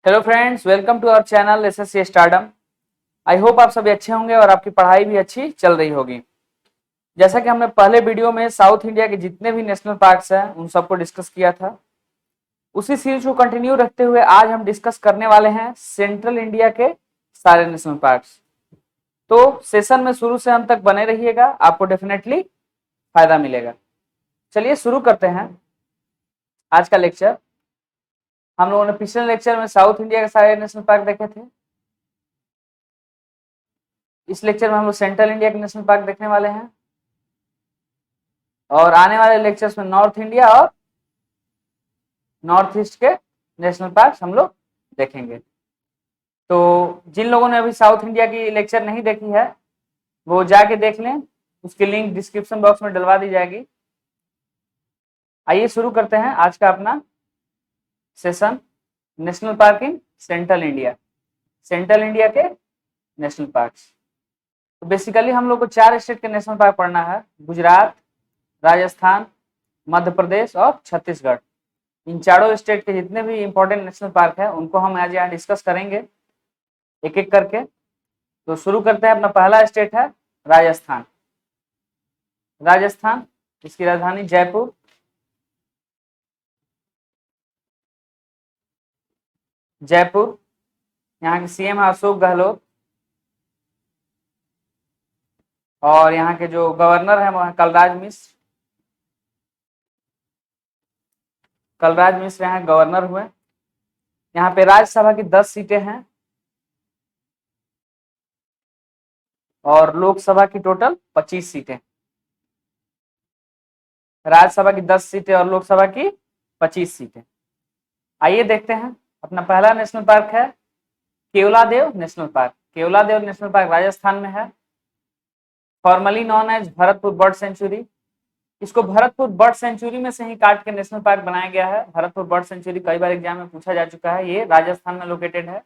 Hello friends, welcome to our channel SSC Stardom. I hope आप सभी अच्छे होंगे और आपकी पढ़ाई भी अच्छी चल रही होगी। जैसा कि हमने पहले वीडियो में साउथ इंडिया के जितने भी नेशनल पार्क्स हैं उन सबको डिस्कस किया था, उसी सीरीज को कंटिन्यू रखते हुए आज हम डिस्कस करने वाले हैं सेंट्रल इंडिया के सारे नेशनल पार्क्स। तो सेशन में शुरू से अंत तक बने रहिएगा, आपको डेफिनेटली फायदा मिलेगा। चलिए शुरू करते हैं आज का लेक्चर। हम लोगों ने पिछले लेक्चर में साउथ इंडिया के सारे नेशनल पार्क देखे थे। इस लेक्चर में हम लोग सेंट्रल इंडिया के नेशनल पार्क देखने वाले हैं और आने वाले लेक्चर्स में नॉर्थ इंडिया और नॉर्थ ईस्ट के नेशनल पार्क हम लोग देखेंगे। तो जिन लोगों ने अभी साउथ इंडिया की लेक्चर नहीं देखी है वो जाके देख लें, उसकी लिंक डिस्क्रिप्शन बॉक्स में डलवा दी जाएगी। आइए शुरू करते हैं आज का अपना session, national park in central India, central India के नेशनल पार्क्स। तो बेसिकली हम लोग को 4 स्टेट के नेशनल पार्क पढ़ना है, गुजरात, राजस्थान, मध्य प्रदेश और छत्तीसगढ़। इन चारों स्टेट के जितने भी इंपॉर्टेंट नेशनल पार्क है उनको हम आज यहाँ डिस्कस करेंगे एक एक करके। तो शुरू करते हैं। अपना पहला स्टेट है राजस्थान। राजस्थान, इसकी राजधानी जयपुर। जयपुर, यहाँ के सीएम है अशोक गहलोत और यहाँ के जो गवर्नर है वो है कलराज मिश्र। कलराज मिश्र यहाँ गवर्नर हुए। यहाँ पे राज्यसभा की 10 सीटें हैं और लोकसभा की टोटल 25 सीटें। राज्यसभा की 10 सीटें और लोकसभा की 25 सीटें। आइए देखते हैं। अपना पहला नेशनल पार्क है Keoladeo national park. Keoladeo national park Rajasthan में है, formerly known as Bharatpur bird sanctuary. इसको भरतपुर बर्ड सेंचुरी में से ही काट के नेशनल पार्क बनाया गया है। भरतपुर बर्ड सेंचुरी कई बार एग्जाम में पूछा जा चुका है। ये राजस्थान में लोकेटेड है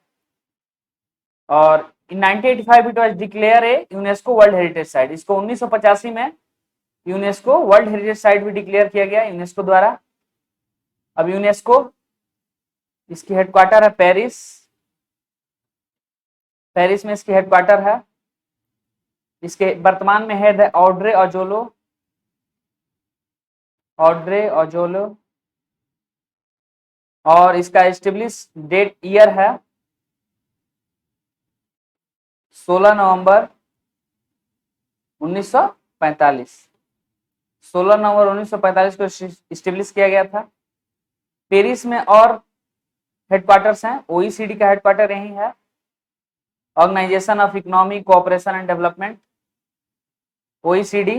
और इन 1985 it was declare A UNESCO world heritage site. इसको 1985 में यूनेस्को वर्ल्ड हेरिटेज साइट भी डिक्लेयर किया गया यूनेस्को द्वारा। अब यूनेस्को, इसकी हेडक्वार्टर है पेरिस। पेरिस में इसकी हेडक्वार्टर है। इसके वर्तमान में हेड है ऑड्रे अजोलो। ऑड्रे अजोलो और इसका एस्टेब्लिश डेट ईयर है 16 नवंबर 1945। 16 नवंबर 1945 को एस्टेब्लिश किया गया था। पेरिस में और हेडक्वार्टर्स हैं। ओईसीडी का हेडक्वार्टर यही है, organisation of economic cooperation and development, OECD.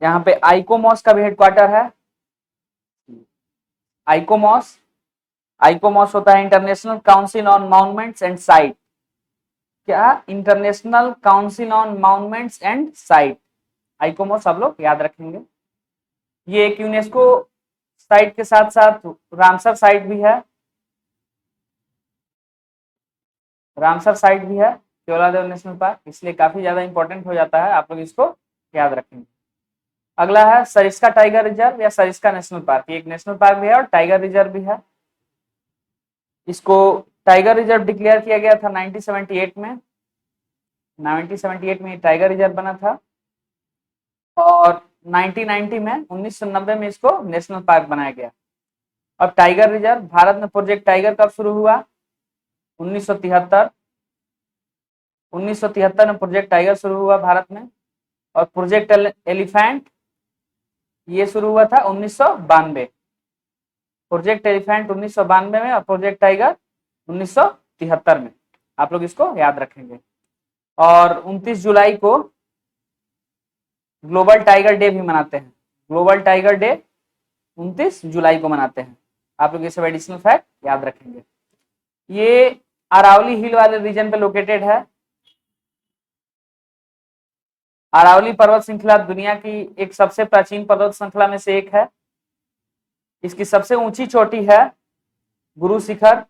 यहाँ पे आइकोमॉस का भी हेडक्वार्टर है। आइकोमॉस, आइकोमॉस होता है international council on monuments and site. क्या? International council on monuments and site. ICOMOS आप लोग याद रखेंगे। ये एक यूनेस्को साइट के साथ साथ रामसर साइट भी है। रामसर साइट भी है केवलादेव नेशनल पार्क, इसलिए काफी ज्यादा इंपॉर्टेंट हो जाता है, आप लोग इसको याद रखेंगे। अगला है सरिस्का टाइगर रिजर्व या सरिस्का नेशनल पार्क। ये एक नेशनल पार्क भी है और टाइगर रिजर्व भी है। इसको टाइगर रिजर्व डिक्लेयर किया गया था 1978 में। 1978 में टाइगर रिजर्व बना था और 1990 में 1990 में इसको नेशनल पार्क बनाया गया। अब टाइगर रिजर्व, भारत में प्रोजेक्ट टाइगर कब शुरू हुआ? 1973। 1973 में प्रोजेक्ट टाइगर शुरू हुआ भारत में। और प्रोजेक्ट एलिफेंट ये शुरू हुआ था 1992। प्रोजेक्ट एलिफेंट 1992 में और प्रोजेक्ट टाइगर 1973 में। आप लोग इसको याद रखेंगे। और 29 जुलाई को ग्लोबल टाइगर डे भी मनाते हैं। ग्लोबल टाइगर डे 29 जुलाई को मनाते हैं। आप लोग ये सब एडिशनल फैक्ट याद रखेंगे। ये अरावली हिल वाले रीजन पे लोकेटेड है। अरावली पर्वत श्रृंखला दुनिया की एक सबसे प्राचीन पर्वत श्रृंखला में से एक है। इसकी सबसे ऊंची चोटी है गुरु शिखर।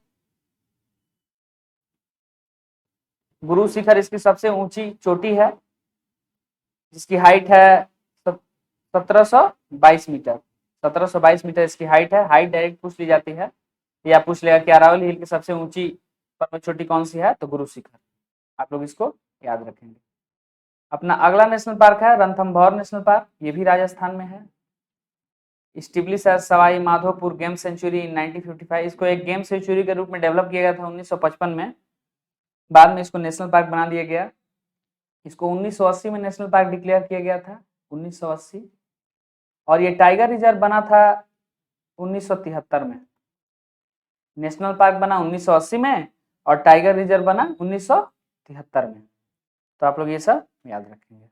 गुरु शिखर इसकी सबसे ऊंची चोटी है जिसकी हाइट है 1722 मीटर। 1722 मीटर इसकी हाइट है। हाइट डायरेक्ट पूछ ली जाती है, या पूछ लेगा कि अरावली हिल की सबसे ऊंची पर्वत चोटी कौन सी है, तो गुरु शिखर। आप लोग इसको याद रखेंगे। अपना अगला नेशनल पार्क है रणथंभौर नेशनल पार्क, ये भी राजस्थान में है। Establish as Sawai Madhopur game sanctuary in 1955, इसको एक गेम सेंचुरी के रूप में डेवलप किया गया था 1955 में, बाद में इसको नेशनल पार्क बना दिया गया। इसको 1980 में नेशनल पार्क डिक्लेयर किया गया था, 1980, और ये टाइगर रिजर्व बना था 1973 में। नेशनल पार्क बना 1980 में और टाइगर रिजर्व बना 1973 में। तो आप लोग ये सब याद रखेंगे।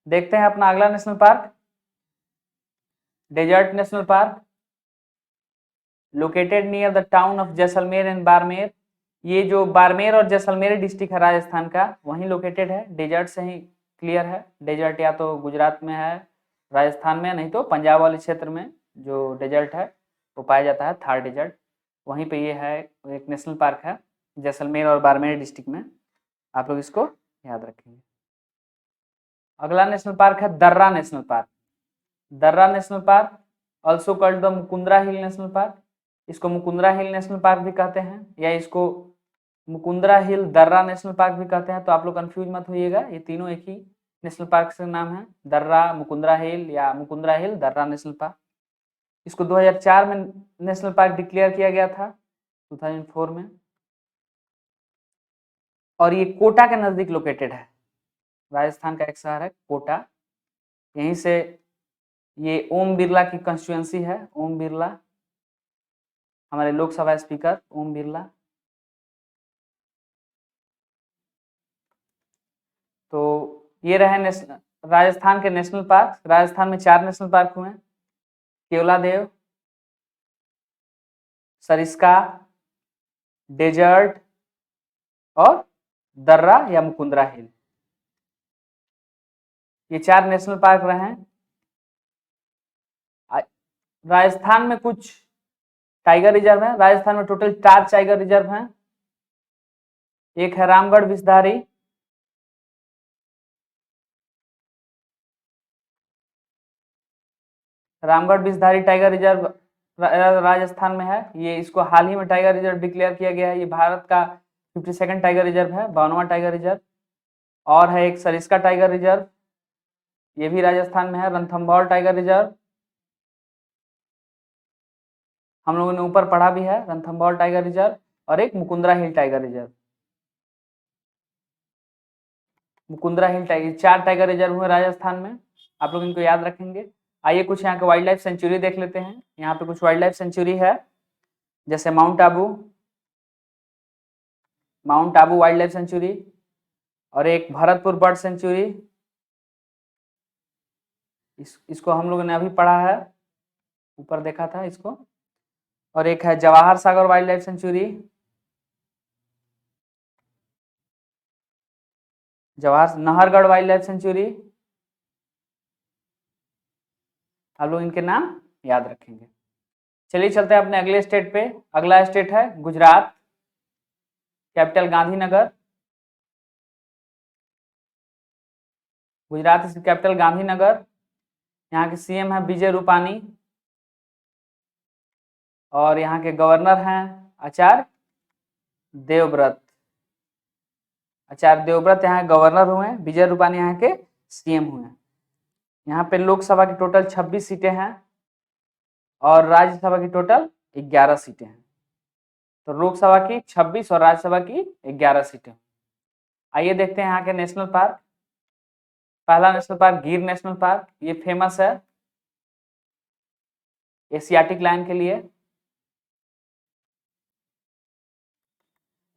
देखते हैं अपना अगला national park, desert national park, located near the town of Jaisalmer and Barmer. ये जो बाड़मेर और जैसलमेर डिस्ट्रिक्ट है राजस्थान का, वहीं लोकेटेड है। डेजर्ट से ही क्लियर है, डेजर्ट या तो गुजरात में है, राजस्थान में, नहीं तो पंजाब वाले क्षेत्र में जो डेजर्ट है वो पाया जाता है, थार डेजर्ट, वहीं पे ये है। एक नेशनल पार्क है जैसलमेर और बाड़मेर डिस्ट्रिक्ट में, आप लोग इसको याद रखेंगे। अगला नेशनल पार्क है दर्रा नेशनल पार्क। दर्रा national park also called the Mukundra hill national park, इसको मुकुंदरा हिल नेशनल पार्क भी कहते हैं, या इसको मुकुंदरा हिल दर्रा नेशनल पार्क भी कहते हैं। तो आप लोग कंफ्यूज मत होइएगा, ये तीनों एक ही नेशनल पार्क से नाम है, दर्रा मुकुंदरा हिल या मुकुंदरा हिल दर्रा नेशनल पार्क। इसको 2004 में नेशनल पार्क डिक्लेयर किया गया था, 2004 में, और ये कोटा के नजदीक लोकेटेड है। राजस्थान का एक शहर है कोटा, यहीं से ये ओम बिरला की कंस्टिट्यूएंसी है। ओम बिरला हमारे लोकसभा स्पीकर ओम बिरला। तो ये रहे राजस्थान के नेशनल पार्क। राजस्थान में 4 नेशनल पार्क हुए, केवलादेव, सरिस्का, डेजर्ट और दर्रा या मुकुंदरा हिल, ये 4 नेशनल पार्क रहे। राजस्थान में कुछ टाइगर रिजर्व है, राजस्थान में टोटल 4 टाइगर रिजर्व हैं। एक है रामगढ़ विषधारी, रामगढ़ विषधारी टाइगर रिजर्व राजस्थान में है। ये इसको हाल ही में टाइगर रिजर्व डिक्लेयर किया गया है। ये भारत का 52nd टाइगर रिजर्व है, 52वां टाइगर रिजर्व। और है एक सरिस्का टाइगर रिजर्व, ये भी राजस्थान में है। रणथंभौर टाइगर रिजर्व हम लोगों ने ऊपर पढ़ा भी है, रणथंभौर टाइगर रिजर्व, और एक मुकुंदरा हिल टाइगर रिजर्व। मुकुंदरा हिल टाइगर, 4 टाइगर रिजर्व हुए राजस्थान में, आप लोग इनको याद रखेंगे। आइए कुछ यहाँ के वाइल्ड लाइफ सेंचुरी देख लेते हैं। यहाँ पे कुछ वाइल्ड लाइफ सेंचुरी है, जैसे mount Abu, mount Abu wild life sanctuary, और एक भरतपुर बर्ड सेंचुरी, इसको हम लोगों ने अभी पढ़ा है, ऊपर देखा था इसको। और एक है Jawahar Sagar wild life sanctuary, Jawahar Nahargarh wild life sanctuary, आप लोग इनके नाम याद रखेंगे। चलिए चलते हैं अपने अगले स्टेट पे। अगला स्टेट है गुजरात, कैपिटल गांधीनगर। गुजरात की कैपिटल गांधीनगर, यहाँ के सीएम है विजय रूपानी, और यहाँ के गवर्नर हैं आचार्य देवव्रत। आचार्य देवव्रत यहाँ गवर्नर हुए, विजय रूपानी यहाँ के सीएम हुए। यहाँ पे लोकसभा की टोटल 26 सीटें हैं और राज्यसभा की टोटल 11 सीटें हैं। तो लोकसभा की 26 और राज्यसभा की 11 सीटें। आइए देखते हैं यहाँ के नेशनल पार्क। पहला नेशनल पार्क गिर नेशनल पार्क, ये फेमस है एशियाटिक लायन के लिए।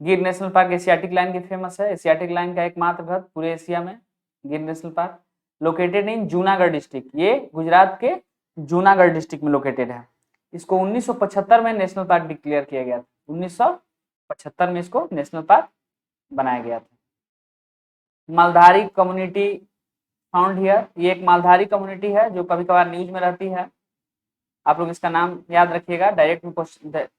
गिर नेशनल पार्क एशियाटिक लायन के फेमस है, एशियाटिक लायन का एकमात्र घर पूरे एशिया में गिर नेशनल पार्क। लोकेटेड इन जूनागढ़ डिस्ट्रिक्ट, ये गुजरात के जूनागढ़ डिस्ट्रिक्ट में लोकेटेड है। इसको 1975 में नेशनल पार्क डिक्लेयर किया गया था, 1975 में इसको नेशनल पार्क बनाया गया था। मालधारी कम्युनिटी फाउंड हियर, ये एक मालधारी कम्युनिटी है जो कभी कभार न्यूज में रहती है, आप लोग इसका नाम याद रखिएगा। डायरेक्ट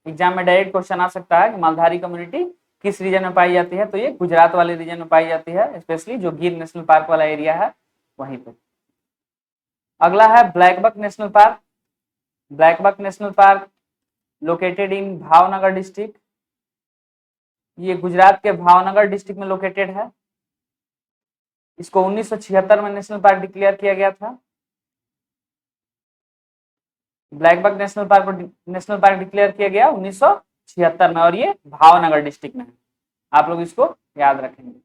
एग्जाम में डायरेक्ट क्वेश्चन आ सकता है कि मालधारी कम्युनिटी किस रीजन में पाई जाती है, तो ये गुजरात वाले रीजन में पाई जाती है, स्पेशली जो गिर नेशनल पार्क वाला एरिया है वहीं पे। अगला है black buck national park. Black buck national park located in Bhavnagar district, ये गुजरात के भावनगर डिस्ट्रिक्ट में लोकेटेड है। इसको 1976 में नेशनल पार्क डिक्लेयर किया गया था। Black buck national park declare किया गया 1976 में, और ये भावनगर डिस्ट्रिक्ट में है। आप लोग इसको याद रखेंगे।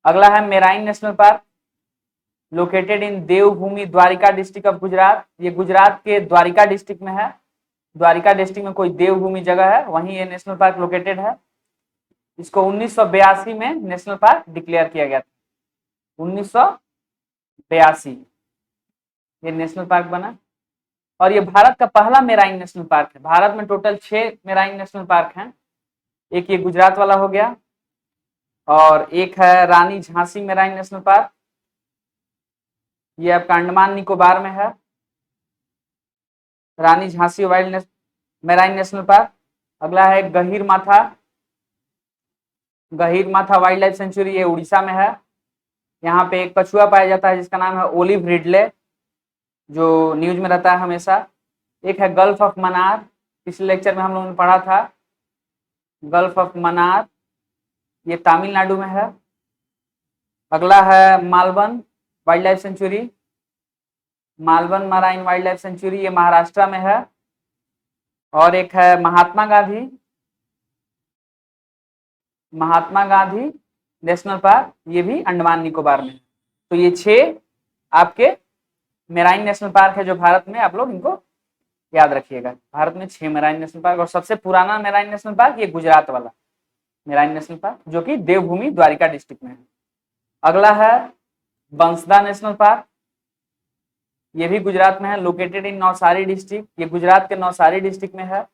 अगला है marine national park, located in Devbhumi Dwarka district of Gujarat. ये गुजरात के द्वारिका डिस्ट्रिक्ट में है। द्वारिका डिस्ट्रिक्ट में कोई देवभूमि जगह है, वहीं ये नेशनल पार्क लोकेटेड है। इसको 1982 में नेशनल पार्क डिक्लेयर किया गया था। 1982 ये नेशनल पार्क बना, और ये भारत का पहला मेराइन नेशनल पार्क है। भारत में टोटल 6 मेराइन नेशनल पार्क हैं। एक ये गुजरात वाला हो गया, और एक है रानी झांसी मेराइन नेशनल पार्क, ये आपका अंडमान निकोबार में है, रानी झांसी मेराइन नेशनल पार्क। अगला है गहीर माथा वाइल्ड लाइफ सेंचुरी, ये उड़ीसा में है। यहाँ पे एक कछुआ पाया जाता है जिसका नाम है ओलिव रिडले, जो न्यूज में रहता है हमेशा। एक है गल्फ ऑफ मन्नार, पिछले लेक्चर में हम लोगों ने पढ़ा था, गल्फ ऑफ मन्नार, ये तमिलनाडु में है। अगला है Malvan wild life sanctuary, Malvan marine wild life sanctuary, ये महाराष्ट्र में है। और एक है महात्मा गांधी नेशनल पार्क, ये भी अंडमान निकोबार में है। तो ये 6 आपके मेराइन नेशनल पार्क है जो भारत में, आप लोग इनको याद रखिएगा। भारत में 6 मेराइन नेशनल पार्क, और सबसे पुराना मेराइन नेशनल पार्क ये गुजरात वाला मेराइन नेशनल पार्क, जो कि देवभूमि द्वारिका डिस्ट्रिक्ट में है। अगला है बंसदा नेशनल पार्क, ये भी गुजरात में है, लोकेटेड इन नवसारी डिस्ट्रिक्ट, ये गुजरात के नवसारी डिस्ट्रिक्ट में है।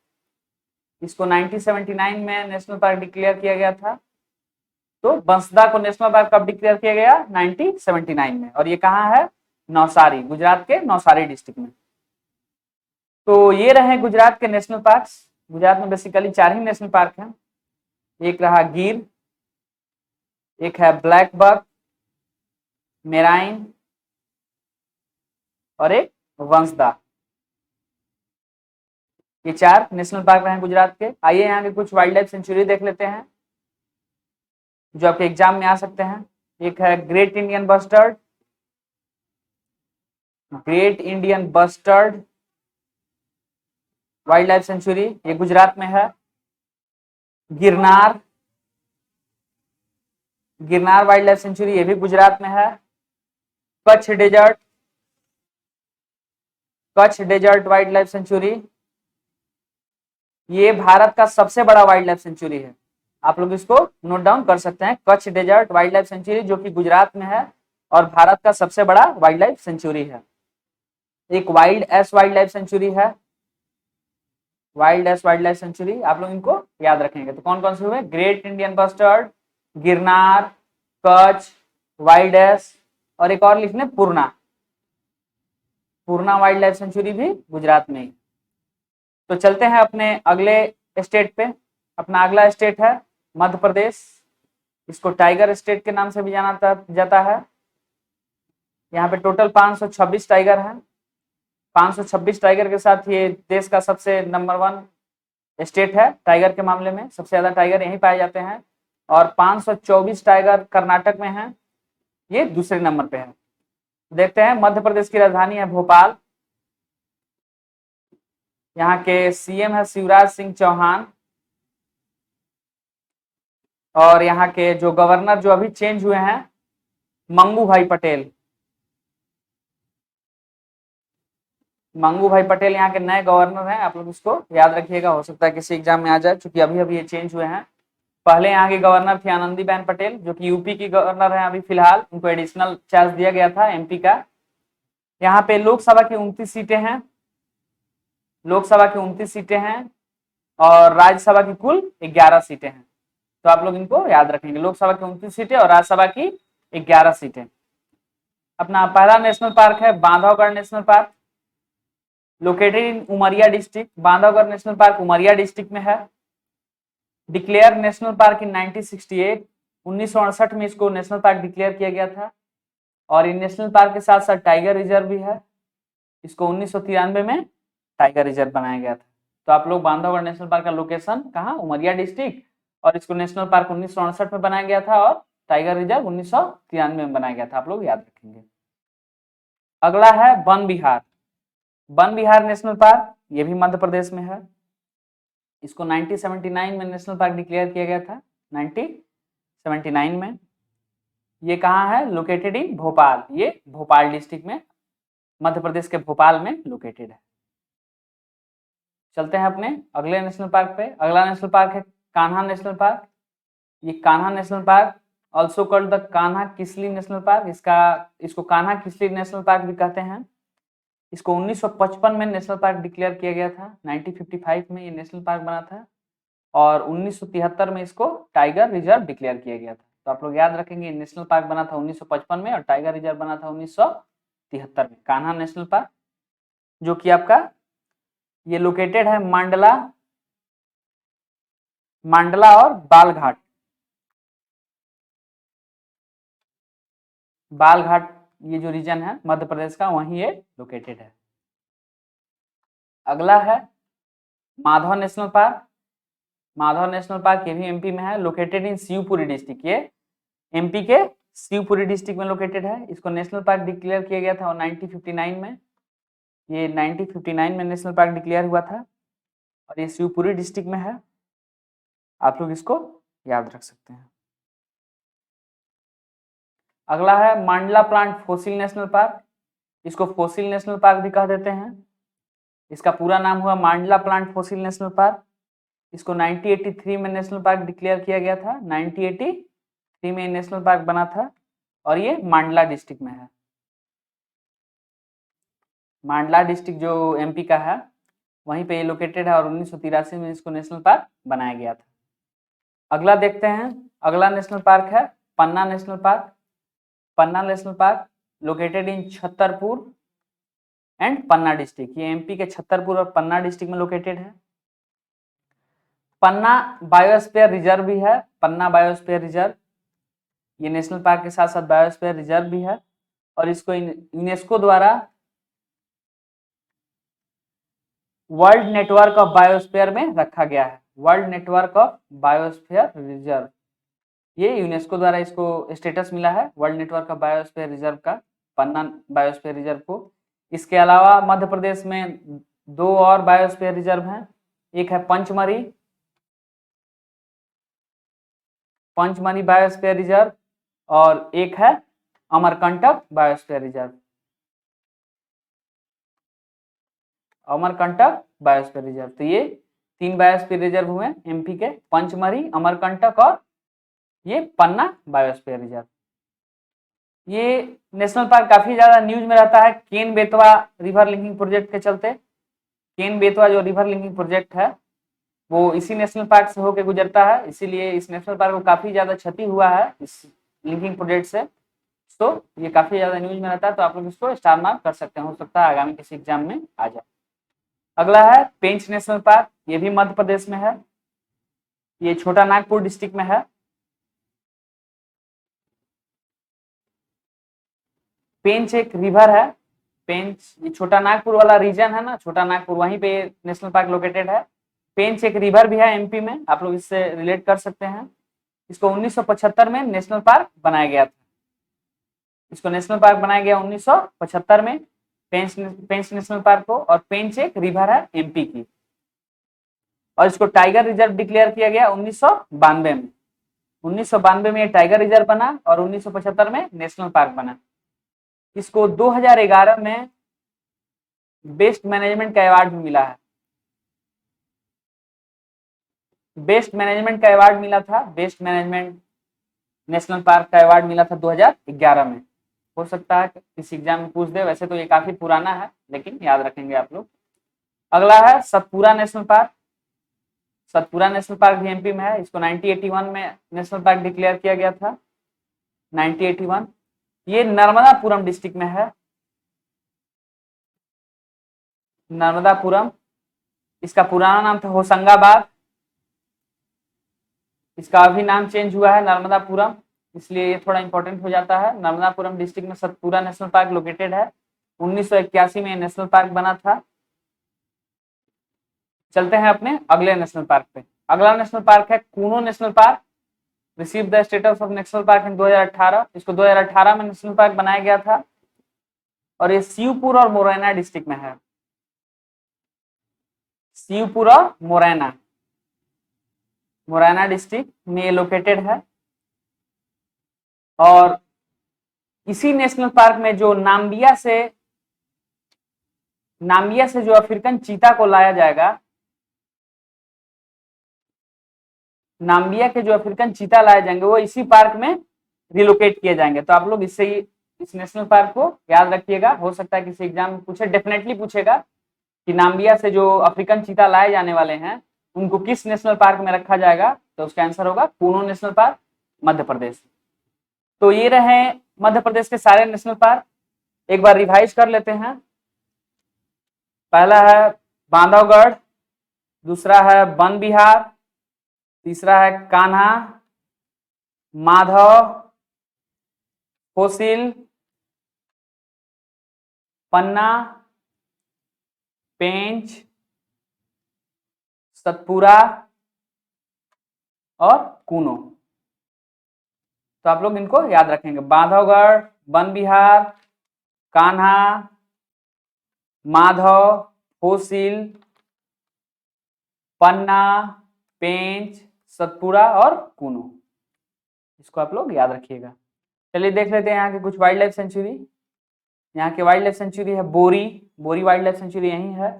इसको 1979 में नेशनल पार्क डिक्लेयर किया गया था। तो बंसदा को नेशनल पार्क कब डिक्लेयर किया गया? 1979 में, और ये कहाँ है? नवसारी, गुजरात के नवसारी डिस्ट्रिक्ट में। तो ये रहे गुजरात के नेशनल पार्क्स। गुजरात में बेसिकली 4 ही नेशनल पार्क हैं। एक रहा गिर, एक है ब्लैक बक, मेराइन, और एक वंसदा। ये 4 नेशनल पार्क रहे गुजरात के। आइए यहाँ के कुछ वाइल्ड लाइफ सेंचुरी देख लेते हैं जो आपके एग्जाम में आ सकते हैं। एक है great Indian bustard, wild life sanctuary, ये गुजरात में है। गिरनार वाइल्ड लाइफ सेंचुरी, ये भी गुजरात में है। Kutch desert wild life sanctuary, ये भारत का सबसे बड़ा वाइल्ड लाइफ सेंचुरी है। आप लोग इसको नोट डाउन कर सकते हैं, Kutch desert wild life sanctuary, जो कि गुजरात में है और भारत का सबसे बड़ा वाइल्ड लाइफ सेंचुरी है। एक wild ass wild life sanctuary है, wild ass wild life sanctuary, आप लोग इनको याद रखेंगे। तो कौन कौन से हुए? Great Indian bustard, Girnar, Kutch, wild ass, और एक और लिखने पूर्णा वाइल्ड लाइफ सेंचुरी भी गुजरात में ही। तो चलते हैं अपने अगले स्टेट पे। अपना अगला स्टेट है मध्य प्रदेश। इसको टाइगर स्टेट के नाम से भी जाना जाता है। यहाँ पे टोटल 526 टाइगर हैं। 526 टाइगर के साथ ये देश का सबसे नंबर 1 स्टेट है टाइगर के मामले में। सबसे ज्यादा टाइगर यहीं पाए जाते हैं, और 524 टाइगर कर्नाटक में हैं, ये दूसरे नंबर पे है। देखते हैं, मध्य प्रदेश की राजधानी है भोपाल। यहाँ के सीएम है शिवराज सिंह चौहान, और यहाँ के जो गवर्नर जो अभी चेंज हुए हैं मंगू भाई पटेल यहाँ के नए गवर्नर हैं। आप लोग इसको याद रखिएगा, हो सकता है किसी एग्जाम में आ जाए, क्योंकि अभी अभी ये चेंज हुए हैं। पहले यहाँ की गवर्नर थी आनंदीबेन पटेल, जो कि यूपी की गवर्नर है अभी फिलहाल। उनको एडिशनल चार्ज दिया गया था एमपी का। यहाँ पे लोकसभा की 29 सीटें हैं, और राज्यसभा की कुल 11 सीटें हैं। तो आप लोग इनको याद रखेंगे, लोकसभा की 29 सीटें और राज्यसभा की 11 सीटें। अपना पहला नेशनल पार्क है बांधवगढ़ नेशनल पार्क, लोकेटेड इन Umaria district. Bandhavgarh national park Umaria district में है। डिक्लेयर नेशनल पार्क इन 1968, 1968 में इसको नेशनल पार्क डिक्लेयर किया गया था। और इन नेशनल पार्क के साथ साथ टाइगर रिजर्व भी है। इसको 1993 में टाइगर रिजर्व बनाया गया था। तो आप लोग बांधवगढ़ नेशनल पार्क का लोकेशन कहाँ, उमरिया डिस्ट्रिक्ट, और इसको नेशनल पार्क 1968 में बनाया गया था और टाइगर रिजर्व 1993 में बनाया गया था, आप लोग याद रखेंगे। अगला है वन विहार। वन विहार नेशनल पार्क, ये भी मध्य प्रदेश में है। इसको 1979 में नेशनल पार्क डिक्लेयर किया गया था, 1979 में। ये कहाँ है, लोकेटेड इन भोपाल, ये भोपाल डिस्ट्रिक्ट में, मध्य प्रदेश के भोपाल में लोकेटेड है। चलते हैं अपने अगले नेशनल पार्क पे। अगला नेशनल पार्क है कान्हा नेशनल पार्क। ये Kanha national park also called the Kanha Kisli national park, इसको कान्हा किसली नेशनल पार्क भी कहते हैं। इसको 1955 में नेशनल पार्क डिक्लेयर किया गया था, 1955 में ये नेशनल पार्क बना था, और 1973 में इसको टाइगर रिजर्व डिक्लेयर किया गया था। तो आप लोग याद रखेंगे, नेशनल पार्क बना था 1955 में और टाइगर रिजर्व बना था 1973 में। कान्हा नेशनल पार्क जो कि आपका ये लोकेटेड है मांडला और बालघाट, बालघाट ये जो रीजन है मध्य प्रदेश का, वहीं ये लोकेटेड है। अगला है Madhav national park. Madhav national park ये भी एमपी में है, लोकेटेड इन शिवपुरी डिस्ट्रिक्ट, ये एमपी के शिवपुरी डिस्ट्रिक्ट में लोकेटेड है। इसको नेशनल पार्क डिक्लेयर किया गया था 1959 में, ये 1959 में नेशनल पार्क डिक्लेयर हुआ था और ये शिवपुरी डिस्ट्रिक्ट में है, आप लोग इसको याद रख सकते हैं। अगला है मांडला प्लांट फोसिल नेशनल पार्क। इसको फोसिल नेशनल पार्क भी कह देते हैं। इसका पूरा नाम हुआ मांडला प्लांट फोसिल नेशनल पार्क। इसको 1983 में नेशनल पार्क डिक्लेयर किया गया था, 1983 में नेशनल पार्क बना था और ये मांडला डिस्ट्रिक्ट में है। मांडला डिस्ट्रिक्ट जो एमपी का है वहीं पे ये लोकेटेड है और 1983 में इसको नेशनल पार्क बनाया गया था। अगला देखते हैं, अगला नेशनल पार्क है Panna national park. Panna national park located in Chhatarpur and Panna district, ये एमपी के छतरपुर और पन्ना डिस्ट्रिक्ट में लोकेटेड है। पन्ना बायोस्फीयर रिजर्व भी है, पन्ना बायोस्फीयर रिजर्व, ये नेशनल पार्क के साथ साथ बायोस्फीयर रिजर्व भी है और इसको यूनेस्को द्वारा वर्ल्ड नेटवर्क ऑफ बायोस्फीयर में रखा गया है। World network of biosphere reserve, ये यूनेस्को द्वारा इसको स्टेटस मिला है world network of biosphere reserve का, पन्ना बायोस्फीयर रिजर्व को। इसके अलावा मध्य प्रदेश में 2 और बायोस्फीयर रिजर्व हैं, एक है पंचमढ़ी बायोस्फीयर रिजर्व और एक है Amarkantak biosphere reserve. Amarkantak biosphere reserve, तो ये 3 बायोस्फीयर रिजर्व हुए एमपी के, पंचमढ़ी, अमरकंटक और ये पन्ना बायोस्फीयर रिजर्व। ये नेशनल पार्क काफी ज्यादा न्यूज में रहता है Ken Betwa river linking project के चलते। केन बेतवा जो रिवर लिंकिंग प्रोजेक्ट है वो इसी नेशनल पार्क से होकर गुजरता है, इसीलिए इस नेशनल पार्क को काफी ज्यादा क्षति हुआ है इस लिंकिंग प्रोजेक्ट से, तो ये काफी ज्यादा न्यूज में रहता है। तो आप लोग इसको स्टार मार्क कर सकते हैं, हो सकता है आगामी किसी एग्जाम में आ जाए। अगला है पेंच नेशनल पार्क, ये भी मध्य प्रदेश में है, ये छोटा नागपुर डिस्ट्रिक्ट में है। पेंच एक रिवर है, पेंच ये छोटा नागपुर वाला रीजन है ना, छोटा नागपुर, वहीं पे नेशनल पार्क लोकेटेड है। पेंच एक रिवर भी है एमपी में, आप लोग इससे रिलेट कर सकते हैं। इसको 1975 में नेशनल पार्क बनाया गया था, इसको नेशनल पार्क बनाया गया 1975 में पेंच नेशनल पार्क को, और पेंच एक रिवर है एमपी की, और इसको टाइगर रिजर्व डिक्लेयर किया गया 1992 में। 1992 में ये टाइगर रिजर्व बना और 1975 में नेशनल पार्क बना। इसको 2011 में बेस्ट मैनेजमेंट का अवार्ड भी मिला है, बेस्ट मैनेजमेंट का अवार्ड मिला था, बेस्ट मैनेजमेंट नेशनल पार्क का अवार्ड मिला था 2011 में। हो सकता है किसी एग्जाम में पूछ दे, वैसे तो ये काफी पुराना है लेकिन याद रखेंगे आप लोग। अगला है Satpura national park. Satpura national park भी एमपी में है, इसको 1981 में नेशनल पार्क डिक्लेयर किया गया था, 1981। ये नर्मदापुरम डिस्ट्रिक्ट में है, नर्मदापुरम, इसका पुराना नाम था होशंगाबाद, इसका अभी नाम चेंज हुआ है नर्मदापुरम, इसलिए ये थोड़ा इंपॉर्टेंट हो जाता है। नर्मदापुरम डिस्ट्रिक्ट में सतपुरा नेशनल पार्क लोकेटेड है, 1981 में नेशनल पार्क बना था। चलते हैं अपने अगले नेशनल पार्क पे। अगला नेशनल पार्क है Kuno national park, receive the status of national park इन 2018। इसको 2018 में नेशनल पार्क बनाया गया था और ये शिवपुर और मुरैना डिस्ट्रिक्ट में है। शिवपुर और मुरैना डिस्ट्रिक्ट में ये लोकेटेड है। और इसी नेशनल पार्क में जो नाम्बिया से जो अफ्रीकन चीता को लाया जाएगा, नाम्बिया के जो अफ्रीकन चीता लाए जाएंगे वो इसी पार्क में रिलोकेट किए जाएंगे। तो आप लोग इससे ही इस नेशनल पार्क को याद रखिएगा। हो सकता है किसी एग्जाम में पूछे, डेफिनेटली पूछेगा कि नाम्बिया से जो अफ्रीकन चीता लाए जाने वाले हैं उनको किस नेशनल पार्क में रखा जाएगा, तो उसका आंसर होगा कूनो नेशनल पार्क, मध्य प्रदेश। तो ये रहे मध्य प्रदेश के सारे नेशनल पार्क। एक बार रिवाइज कर लेते हैं। पहला है बांधवगढ़, दूसरा है वन विहार, तीसरा है कान्हा, माधव, फोसिल, पन्ना, पेंच, सतपुरा और कूनो। तो आप लोग इनको याद रखेंगे, बांधवगढ़, वन विहार, कान्हा, माधव, फोसिल, पन्ना, पेंच, सतपुरा और कूनो। इसको आप लोग याद रखिएगा। चलिए देख लेते हैं यहाँ के कुछ वाइल्ड लाइफ सेंचुरी। यहाँ के वाइल्ड लाइफ सेंचुरी है बोरी वाइल्ड लाइफ सेंचुरी यही है।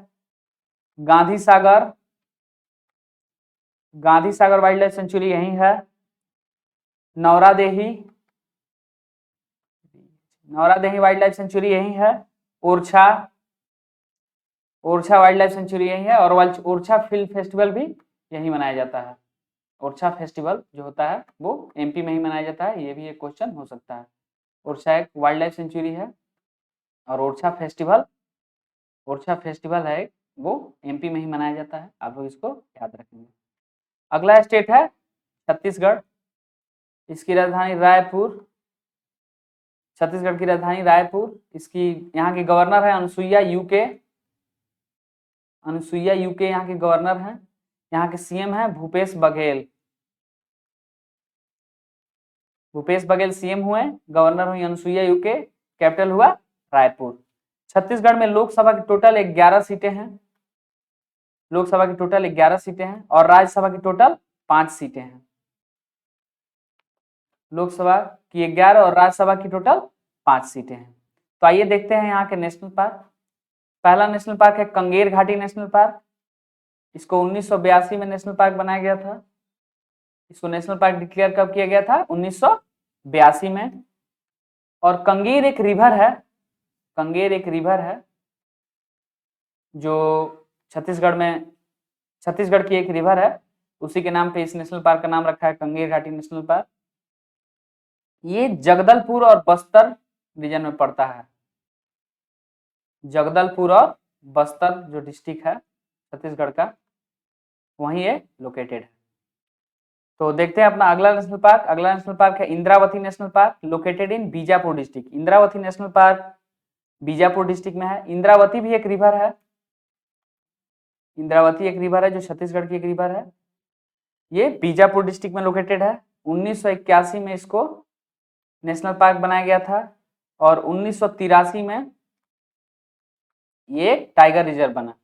Gandhi Sagar wild life sanctuary यही है। नौरादेही वाइल्ड लाइफ सेंचुरी यही है। ओरछा वाइल्ड लाइफ सेंचुरी यही है। और ओरछा फिल्म फेस्टिवल भी यही मनाया जाता है। ओरछा फेस्टिवल जो होता है वो एमपी में ही मनाया जाता है। ये भी एक क्वेश्चन हो सकता है। ओरछा एक वाइल्ड लाइफ सेंचुरी है और ओरछा फेस्टिवल है वो एमपी में ही मनाया जाता है। आप लोग इसको याद रखेंगे। अगला स्टेट है छत्तीसगढ़। इसकी राजधानी रायपुर, छत्तीसगढ़ की राजधानी रायपुर। इसकी यहाँ की गवर्नर है अनुसुईया यूके यहाँ के गवर्नर हैं। यहाँ के सीएम है भूपेश बघेल सीएम हुए, गवर्नर हुई अनुसुईया यूके, कैपिटल हुआ रायपुर। छत्तीसगढ़ में लोकसभा की टोटल 11 सीटें हैं। लोकसभा की टोटल 11 सीटें हैं और राज्यसभा की टोटल 5 सीटें हैं। लोकसभा की 11 और राज्यसभा की टोटल 5 सीटें हैं। तो आइए देखते हैं यहाँ के नेशनल पार्क। पहला नेशनल पार्क है कंगेर घाटी नेशनल पार्क। इसको 1982 में नेशनल पार्क बनाया गया था। इसको नेशनल पार्क डिक्लेयर कब किया गया था? 1982 में। और कंगेर एक रिवर है जो छत्तीसगढ़ की एक रिवर है, उसी के नाम पे इस नेशनल पार्क का नाम रखा है कंगेर घाटी नेशनल पार्क। ये जगदलपुर और बस्तर रीजन में पड़ता है। जगदलपुर और बस्तर जो डिस्ट्रिक्ट है छत्तीसगढ़ का, वहीं ये लोकेटेड है। तो देखते हैं अपना अगला नेशनल पार्क। अगला नेशनल पार्क है इंद्रावती नेशनल पार्क, लोकेटेड इन Bijapur district. Indravati national park Bijapur district में है। इंद्रावती भी एक रिवर है। इंद्रावती एक रिवर है जो छत्तीसगढ़ की एक रिवर है। ये बीजापुर डिस्ट्रिक्ट में लोकेटेड है। 1981 में इसको नेशनल पार्क बनाया गया था और 1983 में ये टाइगर रिजर्व बना।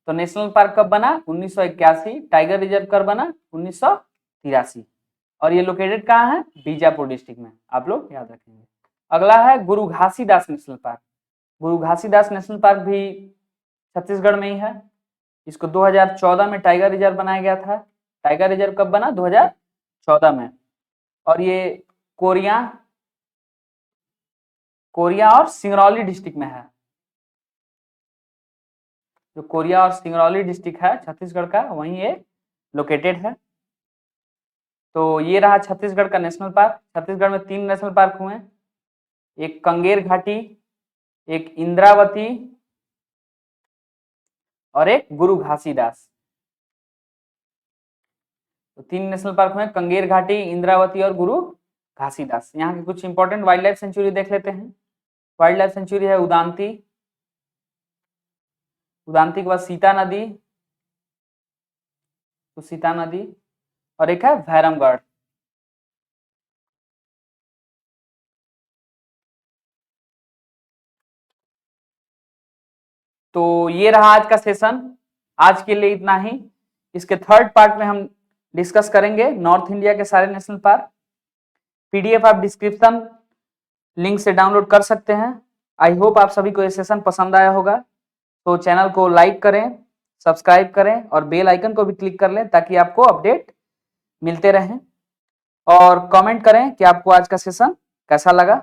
तो नेशनल पार्क कब बना? 1981। टाइगर रिजर्व कब बना? 1983। और ये लोकेटेड कहाँ है? बीजापुर डिस्ट्रिक्ट में। आप लोग याद रखेंगे। अगला है गुरु घासीदास नेशनल पार्क। गुरु घासीदास नेशनल पार्क भी छत्तीसगढ़ में ही है। इसको 2014 में टाइगर रिजर्व बनाया गया था। टाइगर रिजर्व कब बना? 2014 में। और ये कोरिया और सिंगरौली डिस्ट्रिक्ट में है। जो कोरिया और सिंगरौली डिस्ट्रिक्ट है छत्तीसगढ़ का, वहीं ये लोकेटेड है। तो ये रहा छत्तीसगढ़ का नेशनल पार्क। छत्तीसगढ़ में 3 नेशनल पार्क हुए, एक कंगेर घाटी, एक इंद्रावती और एक गुरु घासीदास। तो 3 नेशनल पार्क हुए, कंगेर घाटी, इंद्रावती और गुरु घासीदास। यहाँ के कुछ इंपॉर्टेंट वाइल्ड लाइफ सेंचुरी देख लेते हैं। वाइल्ड लाइफ सेंचुरी है उदांती के बाद सीता नदी, कुशीता नदी, और एक है भैरमगढ़। तो ये रहा आज का सेशन। आज के लिए इतना ही। इसके थर्ड पार्ट में हम डिस्कस करेंगे नॉर्थ इंडिया के सारे नेशनल पार्क। पीडीएफ आप डिस्क्रिप्शन लिंक से डाउनलोड कर सकते हैं। आई होप आप सभी को ये सेशन पसंद आया होगा। तो चैनल को लाइक करें, सब्सक्राइब करें और बेल आइकन को भी क्लिक कर लें ताकि आपको अपडेट मिलते रहें। और कमेंट करें कि आपको आज का सेशन कैसा लगा।